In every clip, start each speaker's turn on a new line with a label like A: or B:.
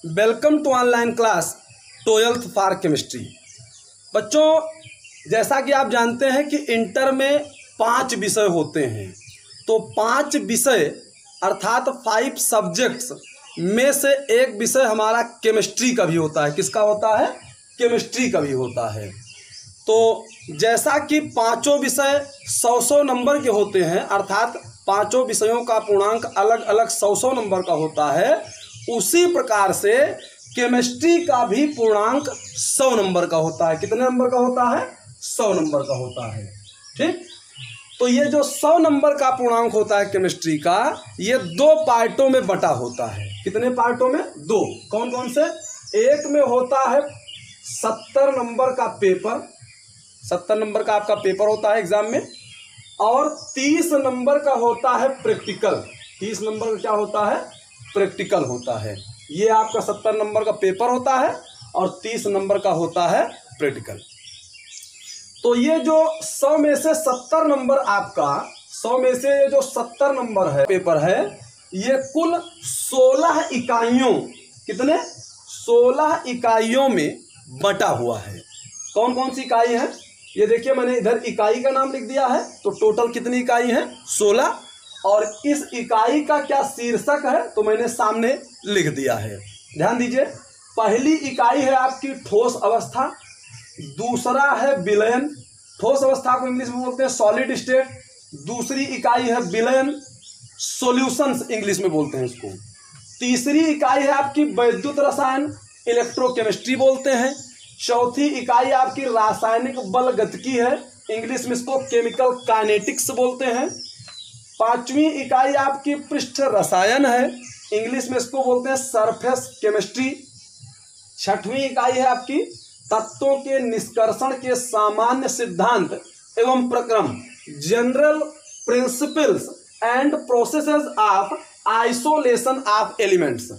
A: Welcome to online class 12th for chemistry. बच्चों, जैसा कि आप जानते हैं कि इंटर में 5 विषय होते हैं, तो 5 विषय अर्थात 5 सब्जेक्ट्स में से एक विषय हमारा केमिस्ट्री का भी होता है। किसका होता है? केमिस्ट्री का भी होता है। तो जैसा कि पांचों विषय 100 नंबर के होते हैं, अर्थात पांचों विषयों का पूर्णांक अलग अलग 100 नंबर का होता है, उसी प्रकार से केमिस्ट्री का भी पूर्णांक 100 नंबर का होता है। कितने नंबर का होता है? 100 नंबर का होता है। ठीक, तो ये जो 100 नंबर का पूर्णांक होता है केमिस्ट्री का, ये 2 पार्टों में बटा होता है। कितने पार्टों में? 2। कौन कौन से? एक में होता है 70 नंबर का पेपर, 70 नंबर का आपका पेपर होता है एग्जाम में, और 30 नंबर का होता है प्रैक्टिकल। 30 नंबर का क्या होता है? प्रैक्टिकल होता है। ये आपका 70 नंबर का पेपर होता है और 30 नंबर का होता है प्रैक्टिकल। तो ये जो 100 में से 70 नंबर आपका, 100 में से ये जो 70 नंबर है पेपर है, ये कुल 16 इकाइयों, कितने? 16 इकाइयों में बटा हुआ है। कौन कौन सी इकाई है? ये देखिए, मैंने इधर इकाई का नाम लिख दिया है। तो टोटल कितनी इकाई है? 16। और इस इकाई का क्या शीर्षक है तो मैंने सामने लिख दिया है। ध्यान दीजिए, पहली इकाई है आपकी ठोस अवस्था, दूसरा है विलयन, ठोस अवस्था को इंग्लिश में बोलते हैं सॉलिड स्टेट। दूसरी इकाई है विलयन, सॉल्यूशंस इंग्लिश में बोलते हैं इसको। तीसरी इकाई है आपकी वैद्युत रसायन, इलेक्ट्रोकेमिस्ट्री बोलते हैं। चौथी इकाई आपकी रासायनिक बल गतिकी है, इंग्लिश में इसको केमिकल काइनेटिक्स बोलते हैं। 5वीं इकाई आपकी पृष्ठ रसायन है, इंग्लिश में इसको बोलते हैं सरफेस केमिस्ट्री। 6वीं इकाई है आपकी तत्वों के निष्कर्षण के सामान्य सिद्धांत एवं प्रक्रम, general principles and processes of isolation of elements.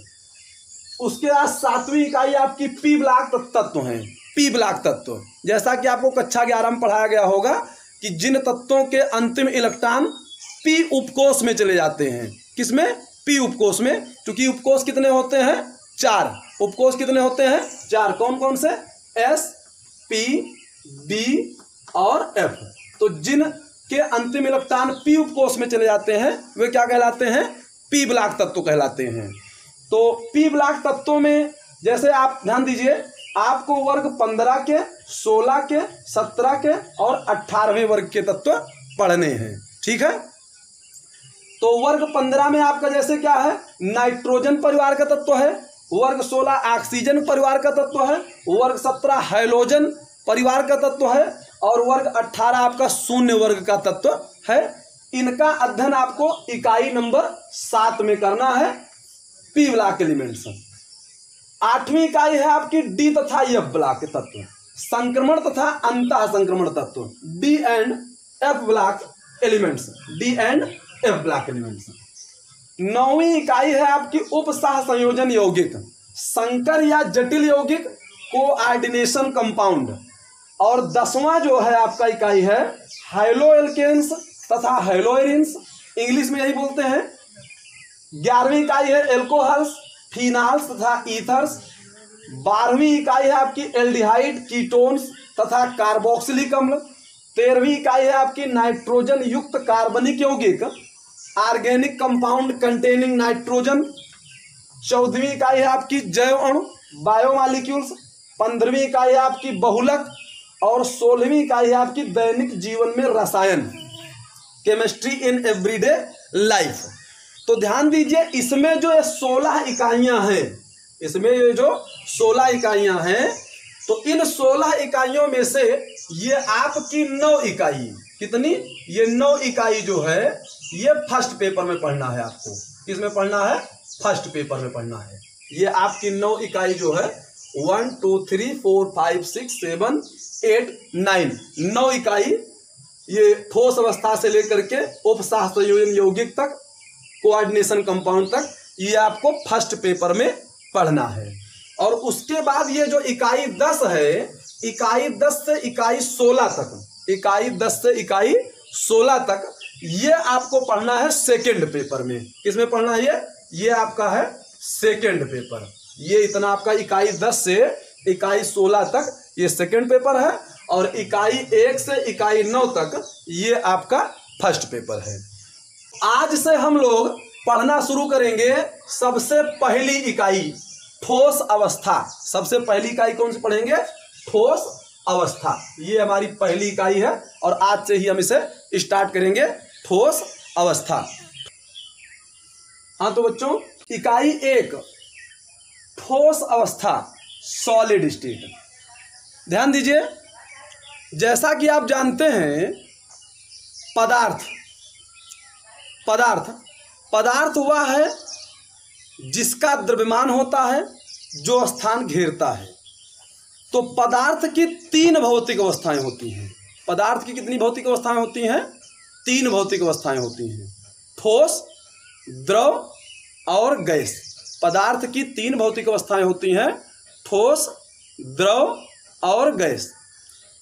A: उसके बाद 7वीं इकाई आपकी पी ब्लॉक तत्व हैं। पी ब्लॉक तत्व, जैसा कि आपको कक्षा 11 में पढ़ाया गया होगा कि जिन तत्वों के अंतिम इलेक्ट्रॉन पी उपकोष में चले जाते हैं। किसमें? पी उपकोष में। क्योंकि उपकोष कितने होते हैं? 4। उपकोष कितने होते हैं? 4। कौन कौन से? एस, पी, बी और एफ। तो जिन के अंतिम इलेक्ट्रॉन पी उपकोष में चले जाते हैं वे क्या कहलाते हैं? पी ब्लॉक तत्व कहलाते हैं। तो पी ब्लॉक तत्वों में जैसे आप ध्यान दीजिए, आपको वर्ग 15 के, 16 के, 17 के और 18वें वर्ग के तत्व पढ़ने हैं। ठीक है, तो वर्ग 15 में आपका जैसे क्या है? नाइट्रोजन परिवार का तत्व है। वर्ग 16 ऑक्सीजन परिवार का तत्व है। वर्ग 17 हाइड्रोजन परिवार का तत्व है। और वर्ग 18 आपका शून्य वर्ग का तत्व है। इनका अध्ययन आपको इकाई नंबर 7 में करना है, पी ब्लॉक एलिमेंट्स। 8वीं इकाई है आपकी डी तथा एफ ब्लॉक तत्व, संक्रमण तथा अंतः संक्रमण तत्व, D and F block elements, D and F block elements. 9वीं इकाई है आपकी उप सह संयोजन यौगिक, संकर या जटिल यौगिक, कोऑर्डिनेशन कंपाउंड। और 10वां जो है आपका इकाई है हाइलोएल्केन्स तथा हाइलोएरिन्स, इंग्लिश में यही बोलते हैं। 11वीं इकाई है एल्कोहल्स, फिनाल्स तथा ईथर्स। 12वीं इकाई है आपकी एल्डिहाइड, कीटोन्स तथा कार्बोक्सिलिक अम्ल। 13वीं इकाई है आपकी नाइट्रोजन युक्त कार्बनिक यौगिक, ऑर्गेनिक कंपाउंड कंटेनिंग नाइट्रोजन। 14वीं इकाई है आपकी जैव अणु, बायोमॉलिक्यूल्स। 15वीं इकाई है आपकी बहुलक। और 16वीं इकाई है आपकी दैनिक जीवन में रसायन, केमिस्ट्री इन एवरीडे लाइफ। तो ध्यान दीजिए, इसमें जो ये 16 इकाइयां हैं, इसमें ये जो 16 इकाइयां हैं, तो इन 16 इकाइयों में से ये आपकी 9 इकाई, कितनी? ये 9 इकाई जो है ये फर्स्ट पेपर में पढ़ना है आपको। किसमें पढ़ना है? फर्स्ट पेपर में पढ़ना है। ये आपकी 9 इकाई जो है 1 2 3 4 5 6 7 8 9, 9 इकाई, ये ठोस अवस्था से लेकर के उपसह संयोजन यौगिक तक, कोऑर्डिनेशन कंपाउंड तक, ये आपको फर्स्ट पेपर में पढ़ना है। और उसके बाद ये जो इकाई 10 है, इकाई 10 से इकाई 16 तक, इकाई 10 से इकाई 16 तक ये आपको पढ़ना है सेकंड पेपर में। किसमें पढ़ना है? ये आपका है सेकंड पेपर। ये इतना आपका इकाई 10 से इकाई 16 तक ये सेकंड पेपर है, और इकाई 1 से इकाई 9 तक ये आपका फर्स्ट पेपर है। आज से हम लोग पढ़ना शुरू करेंगे सबसे पहली इकाई ठोस अवस्था। सबसे पहली इकाई कौन सी पढ़ेंगे? ठोस अवस्था। ये हमारी पहली इकाई है और आज से ही हम इसे स्टार्ट करेंगे, ठोस अवस्था। हाँ तो बच्चों, इकाई 1 ठोस अवस्था, सॉलिड स्टेट। ध्यान दीजिए, जैसा कि आप जानते हैं पदार्थ वह है जिसका द्रव्यमान होता है, जो स्थान घेरता है। तो पदार्थ की 3 भौतिक अवस्थाएं होती हैं। पदार्थ की कितनी भौतिक अवस्थाएं होती हैं? 3 भौतिक अवस्थाएं होती हैं, ठोस, द्रव और गैस। पदार्थ की 3 भौतिक अवस्थाएं होती हैं, ठोस, द्रव और गैस।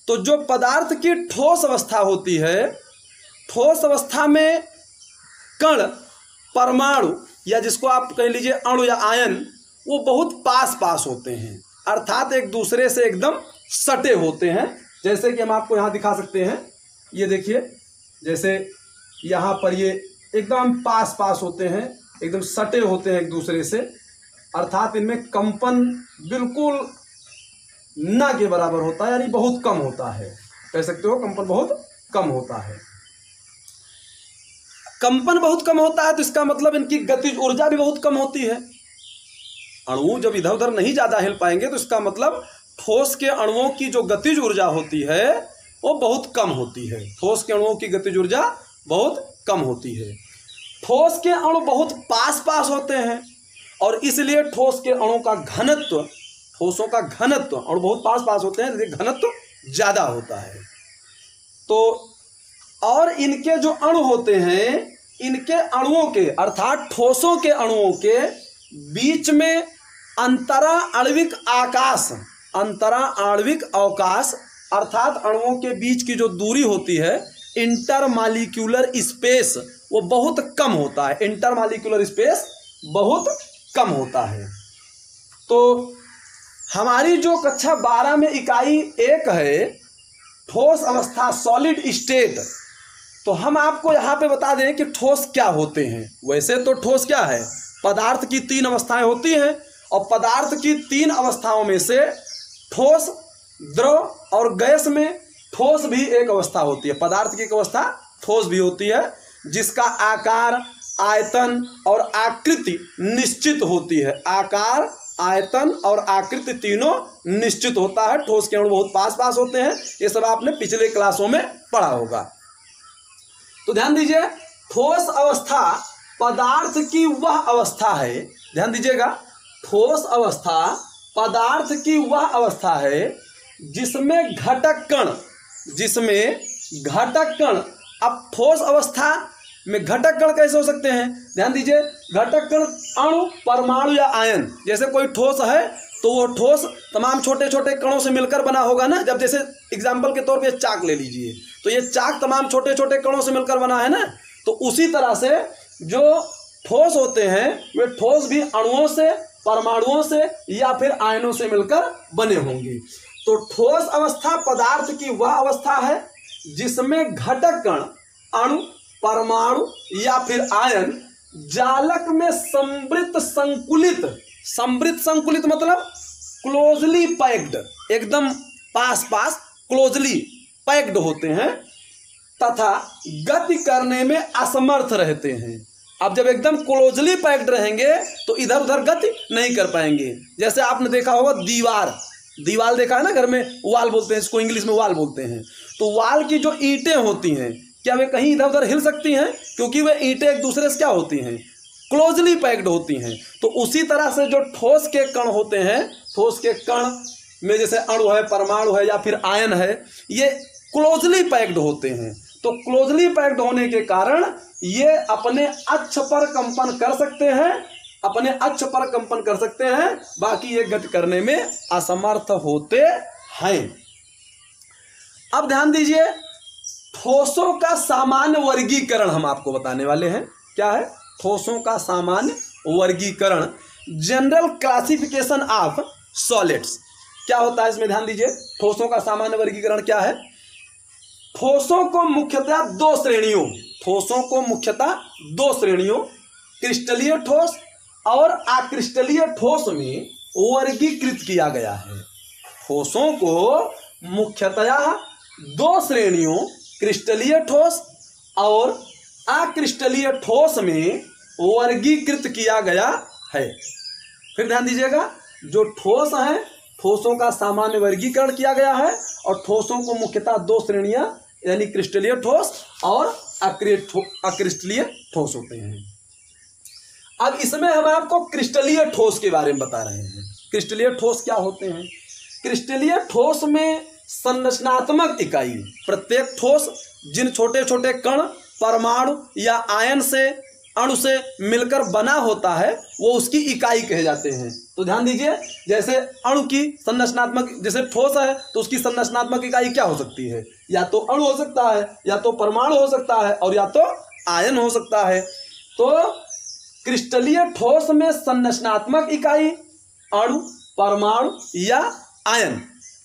A: तो जो पदार्थ की ठोस अवस्था होती है, ठोस अवस्था में कण, परमाणु या जिसको आप कह लीजिए अणु या आयन, वो बहुत पास पास होते हैं, अर्थात एक दूसरे से एकदम सटे होते हैं। जैसे कि हम आपको यहाँ दिखा सकते हैं, ये देखिए, जैसे यहाँ पर ये एकदम पास पास होते हैं, एकदम सटे होते हैं एक दूसरे से, अर्थात इनमें कंपन बिल्कुल ना के बराबर होता है, यानी बहुत कम होता है। कह सकते हो कंपन बहुत कम होता है। कंपन बहुत कम होता है तो इसका मतलब इनकी गतिज ऊर्जा भी बहुत कम होती है। अणु जब इधर उधर नहीं ज़्यादा हिल पाएंगे तो इसका मतलब ठोस के अणुओं की जो गतिज ऊर्जा होती है वो बहुत कम होती है। ठोस के अणुओं की गतिज ऊर्जा बहुत कम होती है। ठोस के अणु बहुत पास पास होते हैं और इसलिए ठोस के अणु का घनत्व, ठोसों का घनत्व, अणु बहुत पास पास होते हैं इसलिए घनत्व ज़्यादा होता है। तो और इनके जो अणु होते हैं, इनके अणुओं के अर्थात ठोसों के अणुओं के बीच में अंतरा आणविक अवकाश अर्थात अणुओं के बीच की जो दूरी होती है, इंटरमॉलिक्यूलर स्पेस, वो बहुत कम होता है। इंटरमॉलिक्यूलर स्पेस बहुत कम होता है। तो हमारी जो कक्षा 12 में इकाई 1 है, ठोस अवस्था, सॉलिड स्टेट, तो हम आपको यहाँ पे बता दें कि ठोस क्या होते हैं। वैसे तो ठोस क्या है? पदार्थ की 3 अवस्थाएं होती हैं और पदार्थ की 3 अवस्थाओं में से ठोस, द्रव और गैस में ठोस भी एक अवस्था होती है। पदार्थ की एक अवस्था ठोस भी होती है जिसका आकार, आयतन और आकृति निश्चित होती है। आकार, आयतन और आकृति तीनों निश्चित होता है। ठोस के अणु बहुत पास पास होते हैं, ये सब आपने पिछले क्लासों में पढ़ा होगा। तो ध्यान दीजिए, ठोस अवस्था पदार्थ की वह अवस्था है, ध्यान दीजिएगा, ठोस अवस्था पदार्थ की वह अवस्था है जिसमें घटक कण, अब ठोस अवस्था में घटक कण कैसे हो सकते हैं? ध्यान दीजिए, घटक कण अणु, परमाणु या आयन। जैसे कोई ठोस है तो वो ठोस तमाम छोटे छोटे कणों से मिलकर बना होगा ना। जब जैसे एग्जाम्पल के तौर पे चाक ले लीजिए, तो ये चाक तमाम छोटे छोटे कणों से मिलकर बना है ना। तो उसी तरह से जो ठोस होते हैं वे ठोस भी अणुओं से, परमाणुओं से या फिर आयनों से मिलकर बने होंगे। तो ठोस अवस्था पदार्थ की वह अवस्था है जिसमें घटक कण, अणु, परमाणु या फिर आयन जालक में समृत संकुलित मतलब क्लोजली पैक्ड, एकदम पास पास क्लोजली पैक्ड होते हैं तथा गति करने में असमर्थ रहते हैं। अब जब एकदम क्लोजली पैक्ड रहेंगे तो इधर उधर गति नहीं कर पाएंगे। जैसे आपने देखा होगा दीवार देखा है ना, घर में वाल बोलते हैं इसको, इंग्लिश में वाल बोलते हैं। तो वाल की जो ईंटें होती हैं, क्या वे कहीं इधर उधर हिल सकती हैं? क्योंकि वे ईंटें एक दूसरे से क्या होती हैं? क्लोजली पैक्ड होती हैं। तो उसी तरह से जो ठोस के कण होते हैं, ठोस के कण में जैसे अणु है, परमाणु है या फिर आयन है, ये क्लोजली पैक्ड होते हैं। तो क्लोजली पैक्ड होने के कारण ये अपने अक्ष पर कंपन कर सकते हैं, बाकी ये गति करने में असमर्थ होते हैं। अब ध्यान दीजिए, ठोसों का सामान्य वर्गीकरण हम आपको बताने वाले हैं। क्या है? ठोसों का सामान्य वर्गीकरण। General classification of solids. क्या होता है इसमें, ध्यान दीजिए। ठोसों का सामान्य वर्गीकरण क्या है? ठोसों को मुख्यतः दो श्रेणियों क्रिस्टलीय ठोस और अक्रिस्टलीय ठोस में वर्गीकृत किया गया है। ठोसों को मुख्यतः दो श्रेणियों क्रिस्टलीय ठोस और अक्रिस्टलीय ठोस में वर्गीकृत किया गया है। फिर ध्यान दीजिएगा, जो ठोस हैं ठोसों का सामान्य वर्गीकरण किया गया है और ठोसों को मुख्यतः दो श्रेणियां यानी क्रिस्टलीय ठोस और अक्रिस्टलीय ठोस होते हैं। अब इसमें हम आपको क्रिस्टलीय ठोस के बारे में बता रहे हैं। क्रिस्टलीय ठोस क्या होते हैं? क्रिस्टलीय ठोस में संरचनात्मक इकाई, प्रत्येक ठोस जिन छोटे छोटे कण, परमाणु या आयन से, अणु से मिलकर बना होता है वो उसकी इकाई कहे जाते हैं। तो ध्यान दीजिए, जैसे अणु की संरचनात्मक, जैसे ठोस है तो उसकी संरचनात्मक इकाई क्या हो सकती है? या तो अणु हो सकता है, या तो परमाणु हो सकता है, और या तो आयन हो सकता है। तो क्रिस्टलीय ठोस में संरचनात्मक इकाई अणु, परमाणु या आयन,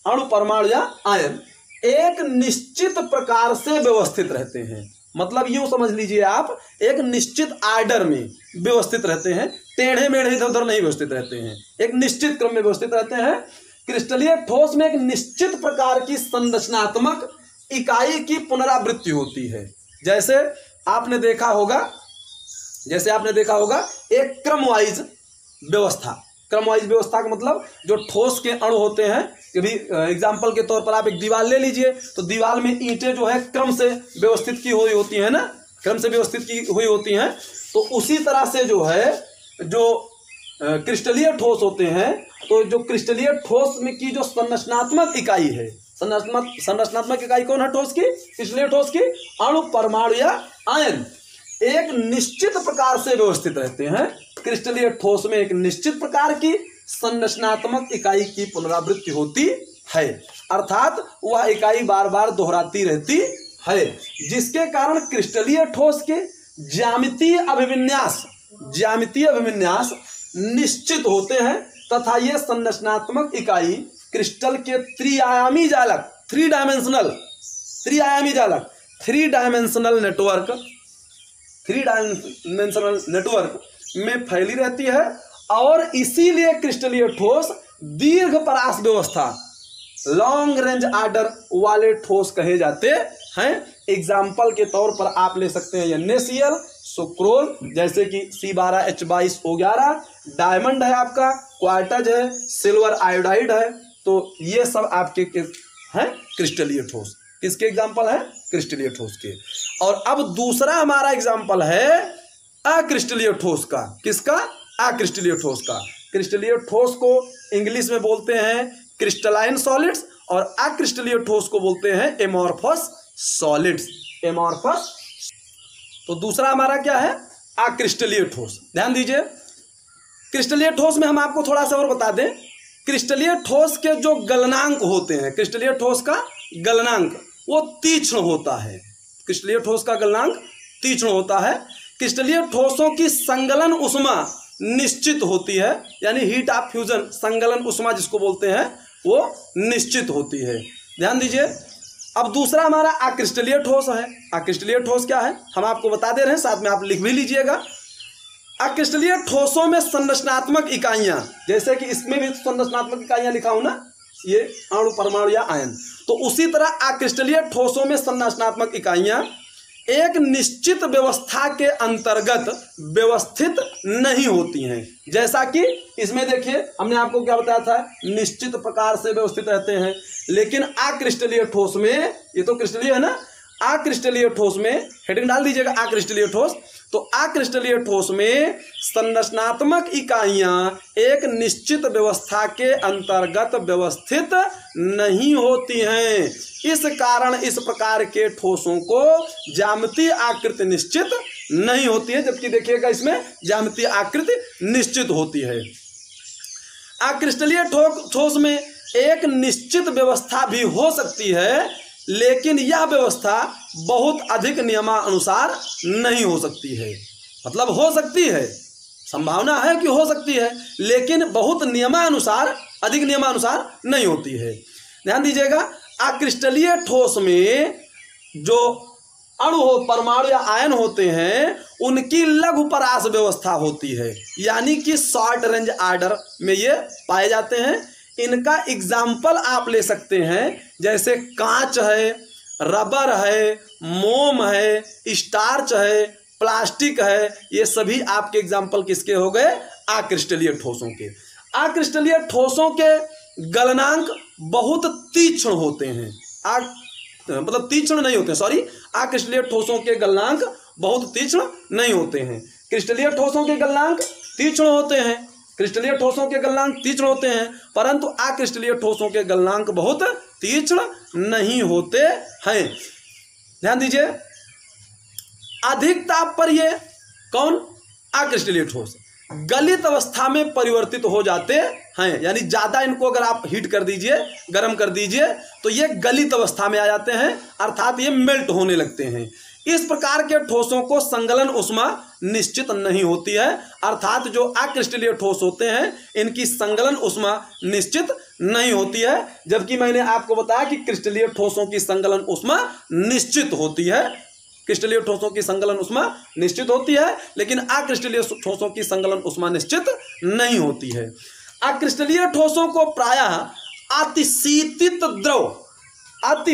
A: अणु, परमाणु या आयन एक निश्चित प्रकार से व्यवस्थित रहते हैं। मतलब यूं समझ लीजिए आप, एक निश्चित आर्डर में व्यवस्थित रहते हैं, टेढ़े मेढ़े इधर उधर नहीं व्यवस्थित रहते हैं, एक निश्चित क्रम में व्यवस्थित रहते हैं। क्रिस्टलीय ठोस में एक निश्चित प्रकार की संरचनात्मक इकाई की पुनरावृत्ति होती है। जैसे आपने देखा होगा एक क्रमवाइज व्यवस्था। क्रमवाइज व्यवस्था का मतलब जो ठोस के अणु होते हैं, कभी एग्जाम्पल के तौर पर आप एक दीवार ले लीजिए, तो दीवार में ईंटें जो है क्रम से व्यवस्थित की हुई होती है ना, क्रम से व्यवस्थित की हुई होती हैं। तो उसी तरह से जो है जो क्रिस्टलीय ठोस होते हैं, तो जो क्रिस्टलीय ठोस में की जो संरचनात्मक इकाई है, संरचनात्मक इकाई कौन है ठोस की? क्रिस्टलीय ठोस की अणु, परमाणु या आयन एक निश्चित प्रकार से व्यवस्थित रहते हैं। क्रिस्टलीय ठोस में एक निश्चित प्रकार की संरचनात्मक इकाई की पुनरावृत्ति होती है, अर्थात वह इकाई बार बार दोहराती रहती है, जिसके कारण क्रिस्टलीय ठोस के ज्यामितीय अभिविन्यास निश्चित होते हैं तथा ये संरचनात्मक इकाई क्रिस्टल के त्रिआयामी जालक, थ्री डायमेंशनल नेटवर्क में फैली रहती है और इसीलिए क्रिस्टलीय ठोस दीर्घ परास व्यवस्था, लॉन्ग रेंज आर्डर वाले ठोस कहे जाते हैं। एग्जाम्पल के तौर पर आप ले सकते हैं NaCl, सुक्रोज, जैसे कि C12H22O11, डायमंड है आपका, क्वार्टज है, सिल्वर आयोडाइड है। तो ये सब आपके हैं क्रिस्टलीय ठोस। किसके एग्जाम्पल है? क्रिस्टलीय ठोस के। और अब दूसरा हमारा एग्जाम्पल है अक्रिस्टलीय ठोस का। किसका? अक्रिस्टलीय ठोस का। क्रिस्टलीय ठोस को इंग्लिश में बोलते हैं क्रिस्टलाइन सॉलिड्स और अक्रिस्टलीय ठोस को बोलते हैं एमॉर्फस सॉलिड्स। तो दूसरा हमारा क्या है? अक्रिस्टलीय ठोस। ध्यान दीजिए, क्रिस्टलीय ठोस में हम आपको थोड़ा सा और बता दें, क्रिस्टलीय ठोस के जो गलनांक होते हैं, क्रिस्टलीय ठोस का गलनांक वो तीक्ष्ण होता है। क्रिस्टलीय ठोस का गलनांक तीक्ष्ण होता है। क्रिस्टलीय ठोसों की संगलन उष्मा निश्चित होती है, यानी हीट ऑफ फ्यूजन, संगलन उष्मा जिसको बोलते हैं, वो निश्चित होती है। ध्यान दीजिए। अब दूसरा हमारा अक्रिस्टलीय ठोस है। अक्रिस्टलीय ठोस क्या है हम आपको बता दे रहे हैं, साथ में आप लिख भी लीजिएगा। अक्रिस्टलीय ठोसों में संरचनात्मक इकाइयां, जैसे कि इसमें भी संरचनात्मक इकाइयां लिखा हूं ना, ये अणु, परमाणु या आयन, तो उसी तरह अक्रिस्टलीय ठोसों में संरचनात्मक इकाइयां एक निश्चित व्यवस्था के अंतर्गत व्यवस्थित नहीं होती हैं। जैसा कि इसमें देखिए हमने आपको क्या बताया था, निश्चित प्रकार से व्यवस्थित रहते हैं। लेकिन अक्रिस्टलीय ठोस में, ये तो क्रिस्टलीय है ना, अक्रिस्टलीय ठोस में हेडिंग डाल दीजिएगा अक्रिस्टलीय ठोस। तो अक्रिस्टलीय ठोस में संरचनात्मक इकाइयां एक निश्चित व्यवस्था के अंतर्गत व्यवस्थित नहीं होती हैं। इस कारण इस प्रकार के ठोसों को ज्यामितीय आकृति निश्चित नहीं होती है, जबकि देखिएगा इसमें ज्यामितीय आकृति निश्चित होती है। अक्रिस्टलीय ठोस में एक निश्चित व्यवस्था भी हो सकती है, लेकिन यह व्यवस्था बहुत अधिक नियमानुसार नहीं हो सकती है। मतलब हो सकती है, संभावना है कि हो सकती है, लेकिन बहुत नियमानुसार, अधिक नियमानुसार नहीं होती है। ध्यान दीजिएगा, अक्रिस्टलीय ठोस में जो अणु हो, परमाणु या आयन होते हैं, उनकी लघु परास व्यवस्था होती है, यानी कि शॉर्ट रेंज ऑर्डर में ये पाए जाते हैं। इनका एग्जाम्पल आप ले सकते हैं, जैसे कांच है, रबर है, मोम है, स्टार्च है, प्लास्टिक है। ये सभी आपके एग्जाम्पल किसके हो गए? अक्रिस्टलीय ठोसों के। अक्रिस्टलीय ठोसों के गलनांक बहुत तीक्ष्ण होते हैं, मतलब तीक्ष्ण नहीं होते, सॉरी, अक्रिस्टलीय ठोसों के गलनांक बहुत तीक्ष्ण नहीं होते हैं। क्रिस्टलीय ठोसों के गलनांक तीक्ष्ण होते हैं, क्रिस्टलीय ठोसों के गलनांक तीक्ष्ण होते हैं, परंतु अक्रिस्टलीय ठोसों के गलनांक बहुत तीक्ष्ण नहीं होते हैं। ध्यान दीजिए, अधिक ताप पर ये कौन? अक्रिस्टलीय ठोस गलित अवस्था में परिवर्तित हो जाते हैं, यानी ज्यादा इनको अगर आप हीट कर दीजिए, गर्म कर दीजिए, तो ये गलित अवस्था में आ जाते हैं, अर्थात ये मेल्ट होने लगते हैं। इस प्रकार के ठोसों को संगलन उष्मा निश्चित नहीं होती है, अर्थात जो अक्रिस्टलीय ठोस होते हैं इनकी संगलन उष्मा निश्चित नहीं होती है, जबकि मैंने आपको बताया कि क्रिस्टलीय ठोसों की संगलन उष्मा निश्चित होती है। क्रिस्टलीय ठोसों की संगलन उष्मा निश्चित होती है, लेकिन अक्रिस्टलीय ठोसों की संगलन उष्मा निश्चित नहीं होती है। अक्रिस्टलीय ठोसों को प्रायः अतिशीतित द्रव,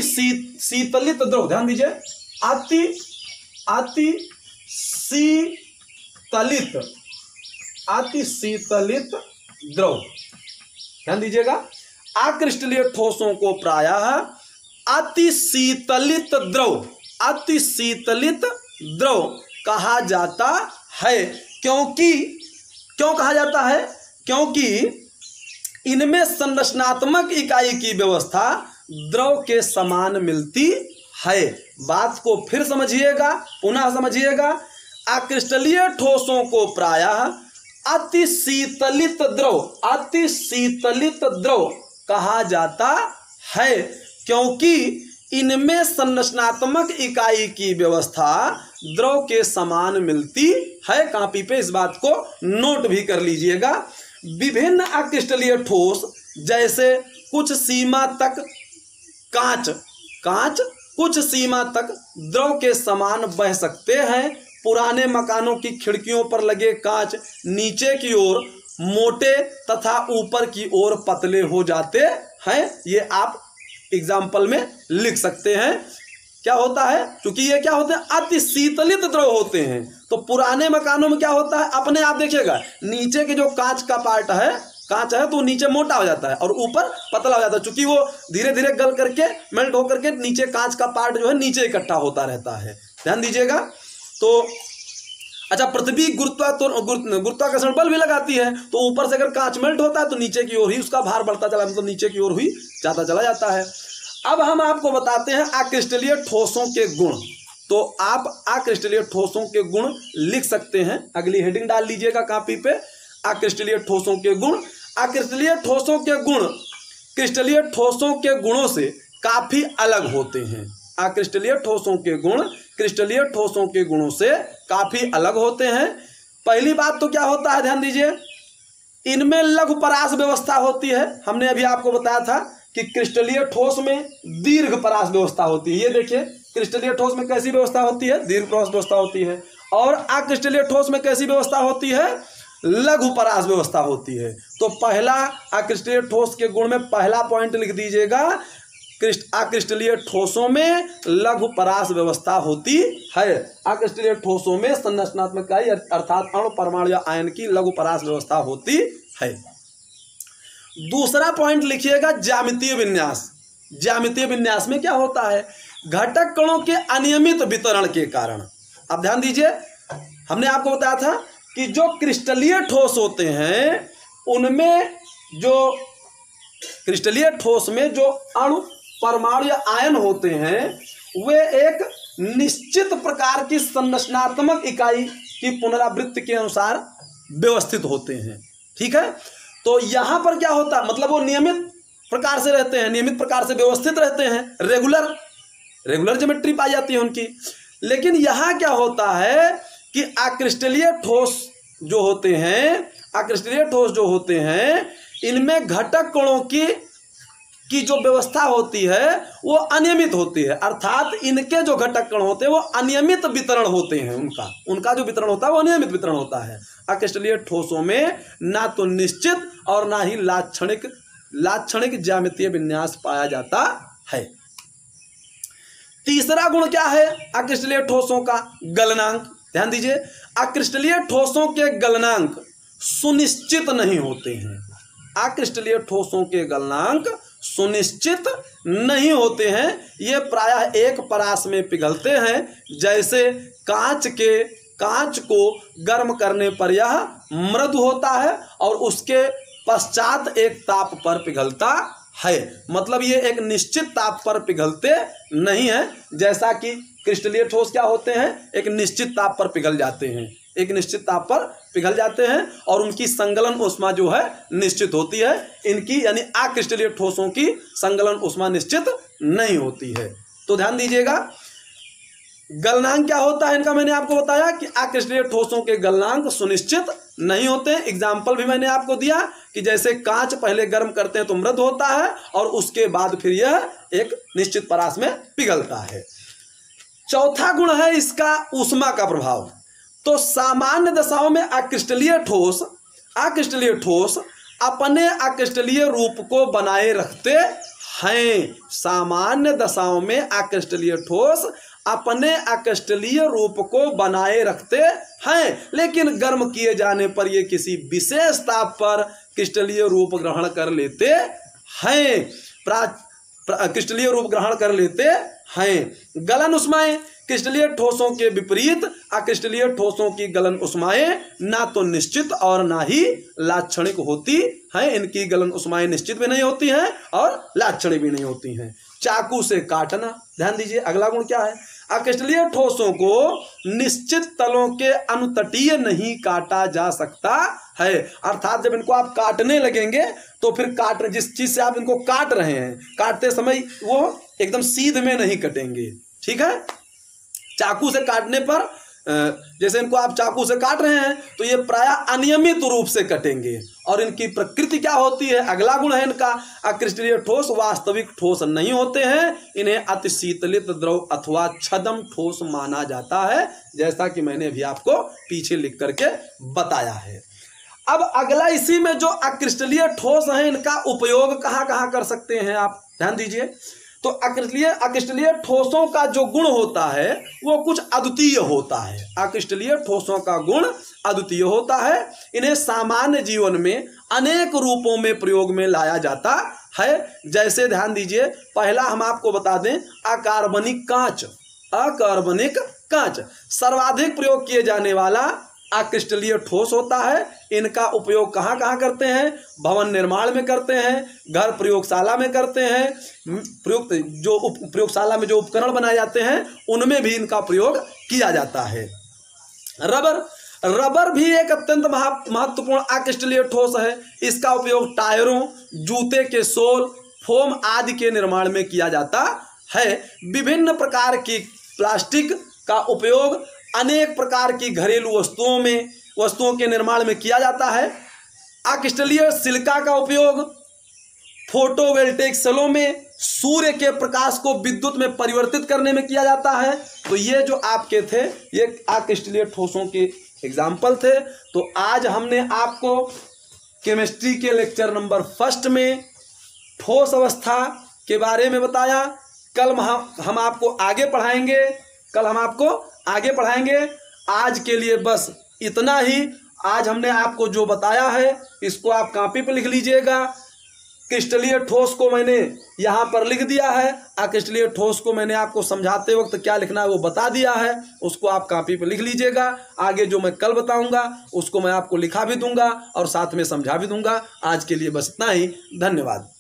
A: शीतलित द्रव, ध्यान दीजिए, अतिशीतलित द्रव, ध्यान दीजिएगा, अक्रिस्टलीय ठोसों को प्रायः अतिशीतलित द्रव कहा जाता है। क्यों कहा जाता है? क्योंकि इनमें संरचनात्मक इकाई की व्यवस्था द्रव के समान मिलती है। बात को फिर समझिएगा, पुनः समझिएगा, अक्रिस्टलीय ठोसों को प्रायः अतिशीतलित द्रव कहा जाता है, क्योंकि इनमें संरचनात्मक इकाई की व्यवस्था द्रव के समान मिलती है। कॉपी पे इस बात को नोट भी कर लीजिएगा। विभिन्न अक्रिस्टलीय ठोस जैसे कुछ सीमा तक कांच कुछ सीमा तक द्रव के समान बह सकते हैं। पुराने मकानों की खिड़कियों पर लगे कांच नीचे की ओर मोटे तथा ऊपर की ओर पतले हो जाते हैं। ये आप एग्जाम्पल में लिख सकते हैं। क्या होता है? क्योंकि ये क्या होते हैं? अतिशीतलित द्रव होते हैं। तो पुराने मकानों में क्या होता है, अपने आप देखिएगा, नीचे के जो कांच का पार्ट है, कांच है तो नीचे मोटा हो जाता है और ऊपर पतला हो जाता है, क्योंकि वो धीरे धीरे गल करके मेल्ट होकर के नीचे कांच का पार्ट जो है नीचे इकट्ठा होता रहता है। ध्यान दीजिएगा। तो अच्छा, पृथ्वी गुरुत्वाकर्षण बल भी लगाती है, तो ऊपर से अगर कांच मेल्ट होता है तो नीचे की ओर ही उसका भार बढ़ता चला, मतलब नीचे की ओर ही जाता चला जाता है। अब हम आपको बताते हैं अक्रिस्टलीय ठोसों के गुण। तो आप अक्रिस्टलीय ठोसों के गुण लिख सकते हैं, अगली हेडिंग डाल लीजिएगा कॉपी पे, अक्रिस्टलीय ठोसों के गुण। अक्रिस्टलीय ठोसों के गुण क्रिस्टलीय ठोसों के गुणों से काफी अलग होते हैं। अक्रिस्टलीय ठोसों के गुण क्रिस्टलीय ठोसों के गुणों से काफी अलग होते हैं। पहली बात तो क्या होता है, ध्यान दीजिए, इनमें लघु परास व्यवस्था होती है। हमने अभी आपको बताया था कि क्रिस्टलीय ठोस में दीर्घ परास व्यवस्था होती है। ये देखिए, क्रिस्टलीय ठोस में कैसी व्यवस्था होती है? दीर्घ परास व्यवस्था होती है। और अक्रिस्टलीय ठोस में कैसी व्यवस्था होती है? लघु परास व्यवस्था होती है। तो पहला अक्रिस्टलीय ठोस के गुण में पहला पॉइंट लिख दीजिएगा, अक्रिस्टलीय ठोसों में लघु परास व्यवस्था होती है। अक्रिस्टलीय ठोसों में संरचनात्मक इकाई अर्थात अणु, परमाणु या आयन की लघु परास व्यवस्था होती है। दूसरा पॉइंट लिखिएगा, ज्यामितीय विन्यास। ज्यामितीय विन्यास में क्या होता है? घटक कणों के अनियमित वितरण के कारण। अब ध्यान दीजिए, हमने आपको बताया था कि जो क्रिस्टलीय ठोस होते हैं उनमें, जो क्रिस्टलीय ठोस में जो अणु, परमाणु या आयन होते हैं वे एक निश्चित प्रकार की संरचनात्मक इकाई की पुनरावृत्ति के अनुसार व्यवस्थित होते हैं। ठीक है, तो यहां पर क्या होता है, मतलब वो नियमित प्रकार से रहते हैं, नियमित प्रकार से व्यवस्थित रहते हैं, रेगुलर ज्योमेट्री पाई जाती है उनकी। लेकिन यहां क्या होता है कि अक्रिस्टलीय ठोस जो होते हैं, अक्रिस्टलीय ठोस जो होते हैं, इनमें घटक कणों की जो व्यवस्था होती है वो अनियमित होती है। अर्थात इनके जो घटक कण होते हैं वो अनियमित वितरण होते हैं, उनका जो वितरण होता है वो अनियमित वितरण होता है। अक्रिस्टलीय ठोसों में ना तो निश्चित और ना ही लाक्षणिक ज्यामितीय विन्यास पाया जाता है। तीसरा गुण क्या है अक्रिस्टलीय ठोसों का? गलनांक। ध्यान दीजिए, अक्रिस्टलीय ठोसों के गलनांक सुनिश्चित नहीं होते हैं। अक्रिस्टलीय ठोसों के गलनांक सुनिश्चित नहीं होते हैं। ये प्रायः एक परास में पिघलते हैं। जैसे कांच को गर्म करने पर यह मृदु होता है और उसके पश्चात एक ताप पर पिघलता है। मतलब ये एक निश्चित ताप पर पिघलते नहीं है। जैसा कि क्रिस्टलीय ठोस क्या होते हैं, एक निश्चित ताप पर पिघल जाते हैं, एक निश्चित ताप पर पिघल जाते हैं और उनकी संगलन ऊष्मा जो है निश्चित होती है। इनकी यानी अक्रिस्टलीय ठोसों की संगलन ऊष्मा निश्चित नहीं होती है। तो ध्यान दीजिएगा, गलनांक क्या होता है इनका मैंने आपको बताया कि अक्रिस्टलीय ठोसों के गलनांक सुनिश्चित नहीं होते। एग्जाम्पल भी मैंने आपको दिया कि जैसे कांच पहले गर्म करते हैं तो मृद होता है और उसके बाद फिर यह एक निश्चित परास में पिघलता है। चौथा गुण है इसका ऊष्मा का प्रभाव। तो सामान्य दशाओं में अक्रिस्टलीय ठोस अपने अक्रिस्टलीय रूप को बनाए रखते हैं। सामान्य दशाओं में अक्रिस्टलीय ठोस अपने अक्रिस्टलीय रूप को बनाए रखते हैं, लेकिन गर्म किए जाने पर ये किसी विशेष ताप पर क्रिस्टलीय रूप ग्रहण कर लेते हैं। क्रिस्टलीय रूप ग्रहण कर लेते हैं। गलन ऊष्माएं क्रिस्टलीय ठोसों के विपरीत अक्रिस्टलीय ठोसों की गलन ऊष्माएं ना तो निश्चित और ना ही लाक्षणिक होती हैं। इनकी गलन ऊष्माएं निश्चित भी नहीं होती हैं और लाक्षणिक भी नहीं होती हैं। चाकू से काटना, ध्यान दीजिए अगला गुण क्या है। अक्रिस्टलीय ठोसों को निश्चित तलों के अनुतटीय नहीं काटा जा सकता है। अर्थात जब इनको आप काटने लगेंगे तो फिर जिस चीज से आप इनको काट रहे हैं, काटते समय वो एकदम सीध में नहीं कटेंगे। ठीक है, चाकू से काटने पर जैसे इनको आप चाकू से काट रहे हैं तो ये प्रायः अनियमित रूप से कटेंगे। और इनकी प्रकृति क्या होती है, अगला गुण है इनका, अक्रिस्टलीय ठोस वास्तविक ठोस नहीं होते हैं। इन्हें अतिशीतलित द्रव अथवा छद्म ठोस माना जाता है, जैसा कि मैंने अभी आपको पीछे लिख करके बताया है। अब अगला इसी में जो अक्रिस्टलीय ठोस है इनका उपयोग कहाँ कहाँ कर सकते हैं आप ध्यान दीजिए। तो अक्रिस्टलीय ठोसों का जो गुण होता है वो कुछ अद्वितीय होता है। अक्रिस्टलीय ठोसों का गुण अद्वितीय होता है। इन्हें सामान्य जीवन में अनेक रूपों में प्रयोग में लाया जाता है। जैसे ध्यान दीजिए, पहला हम आपको बता दें अकार्बनिक कांच सर्वाधिक प्रयोग किए जाने वाला अक्रिस्टलीय ठोस होता है। इनका उपयोग कहाँ कहाँ करते हैं, भवन निर्माण में करते हैं, घर प्रयोगशाला में करते हैं, प्रयोगशाला में जो उपकरण बनाए जाते हैं उनमें भी इनका प्रयोग किया जाता है। रबर भी एक अत्यंत महत्वपूर्ण अक्रिस्टलीय ठोस है। इसका उपयोग टायरों, जूते के सोल, फोम आदि के निर्माण में किया जाता है। विभिन्न प्रकार की प्लास्टिक का उपयोग अनेक प्रकार की घरेलू वस्तुओं के निर्माण में किया जाता है। अक्रिस्टलीय सिलिका का उपयोग फोटोवोल्टेइक सेलों में सूर्य के प्रकाश को विद्युत में परिवर्तित करने में किया जाता है। तो ये जो आपके थे ये अक्रिस्टलीय ठोसों के एग्जाम्पल थे। तो आज हमने आपको केमिस्ट्री के लेक्चर नंबर 1 में ठोस अवस्था के बारे में बताया। कल हम आपको आगे पढ़ाएंगे। आज के लिए बस इतना ही। आज हमने आपको जो बताया है इसको आप कॉपी पर लिख लीजिएगा। क्रिस्टलीय ठोस को मैंने यहाँ पर लिख दिया है। अक्रिस्टलीय ठोस को मैंने आपको समझाते वक्त क्या लिखना है वो बता दिया है, उसको आप कॉपी पर लिख लीजिएगा। आगे जो मैं कल बताऊंगा उसको मैं आपको लिखा भी दूंगा और साथ में समझा भी दूंगा। आज के लिए बस इतना ही। धन्यवाद।